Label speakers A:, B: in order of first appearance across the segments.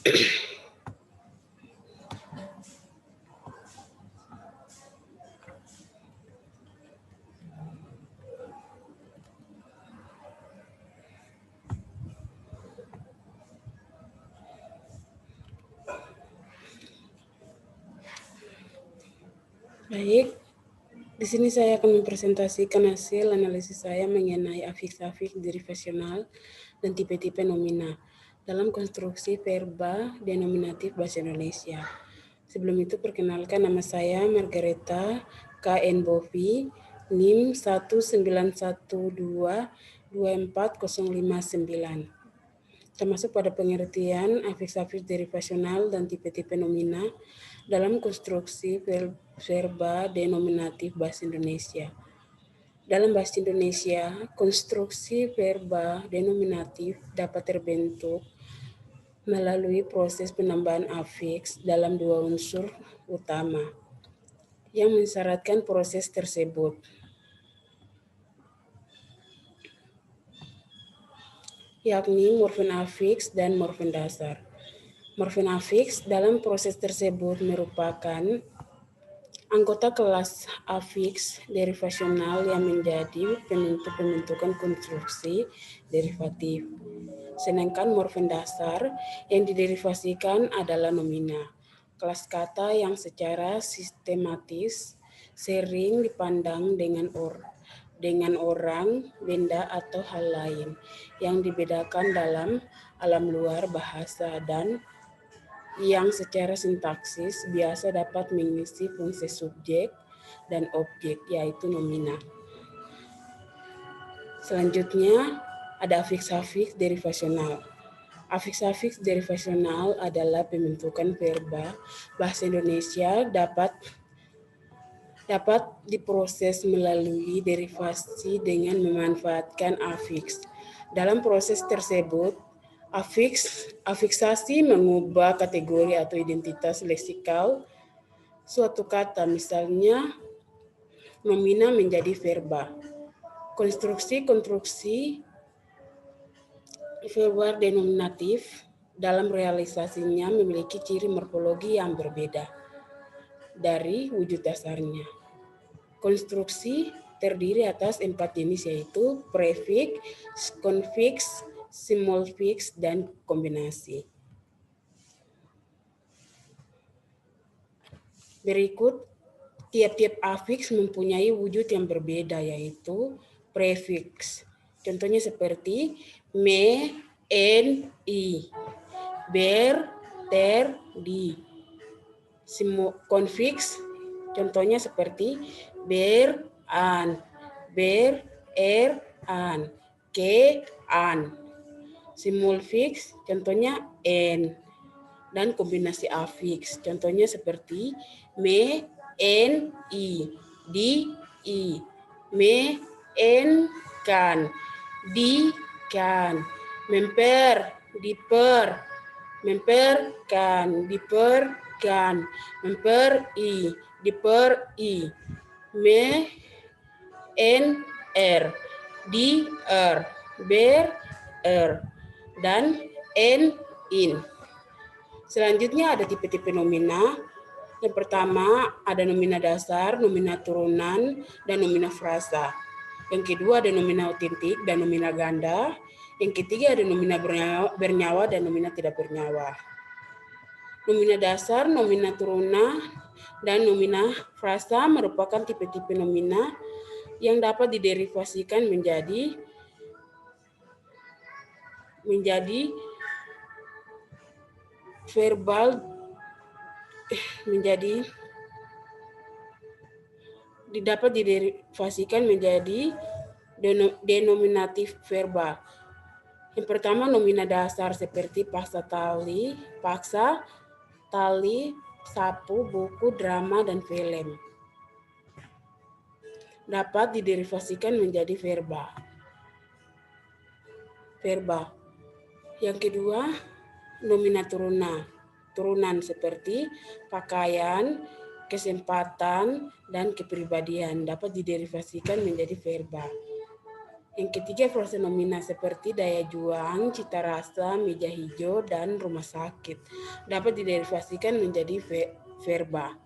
A: Baik, di sini saya akan mempresentasikan hasil analisis saya mengenai afiks-afiks derivasional dan tipe-tipe nomina dalam konstruksi verba denominatif bahasa Indonesia. Sebelum itu perkenalkan, nama saya Margareta K.N. Bovi, NIM 191224059, termasuk pada pengertian afiks-afiks derivasional dan tipe-tipe nomina dalam konstruksi verba denominatif bahasa Indonesia. Dalam bahasa Indonesia, konstruksi verba denominatif dapat terbentuk melalui proses penambahan afiks dalam dua unsur utama yang mensyaratkan proses tersebut, yakni morfem afiks dan morfem dasar. Morfem afiks dalam proses tersebut merupakan anggota kelas afiks derivasional yang menjadi penentu pembentukan konstruksi derivatif. Sedangkan morfem dasar yang diderivasikan adalah nomina, kelas kata yang secara sistematis sering dipandang dengan orang, benda, atau hal lain yang dibedakan dalam alam luar bahasa dan yang secara sintaksis biasa dapat mengisi fungsi subjek dan objek, yaitu nomina. Selanjutnya ada afiks-afiks derivasional. Afiks-afiks derivasional adalah pembentukan verba bahasa Indonesia dapat diproses melalui derivasi dengan memanfaatkan afiks. Dalam proses tersebut, afiksasi mengubah kategori atau identitas leksikal suatu kata, misalnya nomina menjadi verba. Konstruksi verba denominatif dalam realisasinya memiliki ciri morfologi yang berbeda dari wujud dasarnya. Konstruksi terdiri atas 4 jenis, yaitu prefiks, konfiks, simulfiks, dan kombinasi. Berikut tiap-tiap afiks mempunyai wujud yang berbeda, yaitu prefiks. Contohnya seperti me, en, i, ber, ter, di. Konfiks contohnya seperti ber, an, ber, an, ke, an. Simulfiks contohnya en. Dan kombinasi afiks contohnya seperti me, en, i, di, i, me, en, kan, di, kan, memper, diper, memper, kan, diper, kan, memper, i, diper, i, me, en, di, ber, dan en, in. Selanjutnya ada tipe-tipe nomina. Yang pertama ada nomina dasar, nomina turunan, dan nomina frasa. Yang kedua ada nomina otentik dan nomina ganda. Yang ketiga ada nomina bernyawa dan nomina tidak bernyawa. Nomina dasar, nomina turunan, dan nomina frasa merupakan tipe-tipe nomina yang dapat diderivasikan menjadi verbal, dapat diderivasikan menjadi denominatif verbal. Yang pertama nomina dasar seperti paksa, tali, sapu, buku, drama, dan film. Dapat diderivasikan menjadi verba. Yang kedua, nomina turunan seperti pakaian, kesempatan, dan kepribadian dapat diderivasikan menjadi verba. Yang ketiga, frasa nomina seperti daya juang, cita rasa, meja hijau, dan rumah sakit dapat diderivasikan menjadi verba.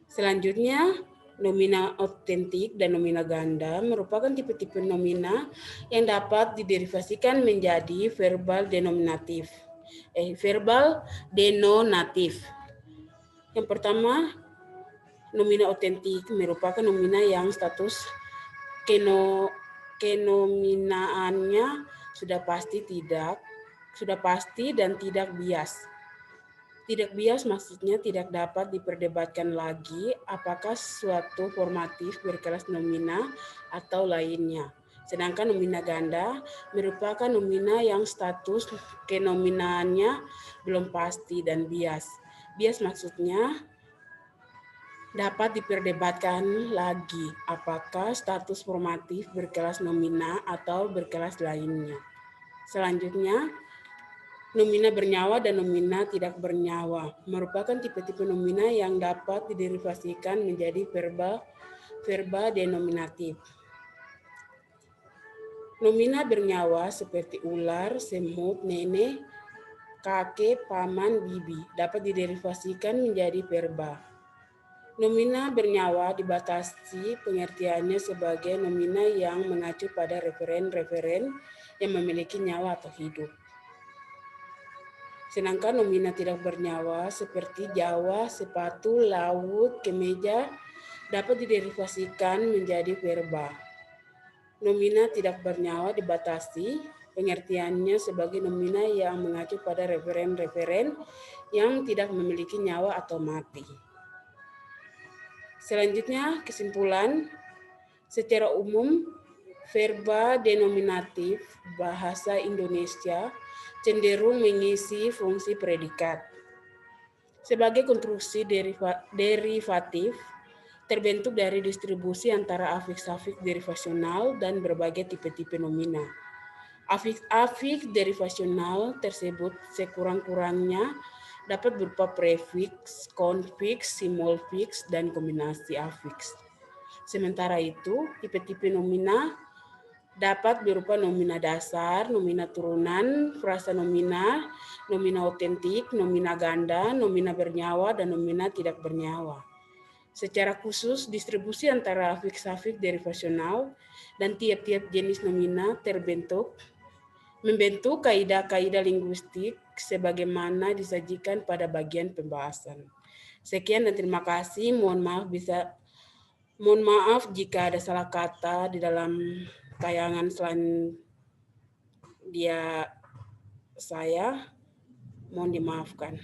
A: Selanjutnya, nomina otentik dan nomina ganda merupakan tipe-tipe nomina yang dapat diderivasikan menjadi verbal denominatif. Verbal denonatif. Yang pertama, nomina otentik merupakan nomina yang status kenominaannya sudah pasti dan tidak bias. Tidak bias maksudnya tidak dapat diperdebatkan lagi apakah suatu formatif berkelas nomina atau lainnya. Sedangkan nomina ganda merupakan nomina yang status kenominaannya belum pasti dan bias. Bias maksudnya dapat diperdebatkan lagi apakah status formatif berkelas nomina atau berkelas lainnya. Selanjutnya, nomina bernyawa dan nomina tidak bernyawa merupakan tipe-tipe nomina yang dapat diderivasikan menjadi verba denominatif. Nomina bernyawa seperti ular, semut, nenek, kakek, paman, bibi dapat diderivasikan menjadi verba. Nomina bernyawa dibatasi pengertiannya sebagai nomina yang mengacu pada referen-referen yang memiliki nyawa atau hidup. Sedangkan nomina tidak bernyawa seperti Jawa, sepatu, laut, kemeja dapat diderivasikan menjadi verba. Nomina tidak bernyawa dibatasi pengertiannya sebagai nomina yang mengacu pada referen-referen yang tidak memiliki nyawa atau mati. Selanjutnya, kesimpulan. Secara umum, verba denominatif bahasa Indonesia cenderung mengisi fungsi predikat. Sebagai konstruksi derivatif, terbentuk dari distribusi antara afiks-afiks derivasional dan berbagai tipe-tipe nomina. Afiks derivasional tersebut sekurang-kurangnya dapat berupa prefiks, konfiks, simulfiks, dan kombinasi afiks. Sementara itu, tipe-tipe nomina dapat berupa nomina dasar, nomina turunan, frasa nomina, nomina otentik, nomina ganda, nomina bernyawa, dan nomina tidak bernyawa. Secara khusus, distribusi antara afiks-afiks derivasional dan tiap-tiap jenis nomina membentuk kaidah-kaidah linguistik sebagaimana disajikan pada bagian pembahasan. Sekian dan terima kasih. Mohon maaf jika ada salah kata di dalam tayangan selain saya. Mohon dimaafkan.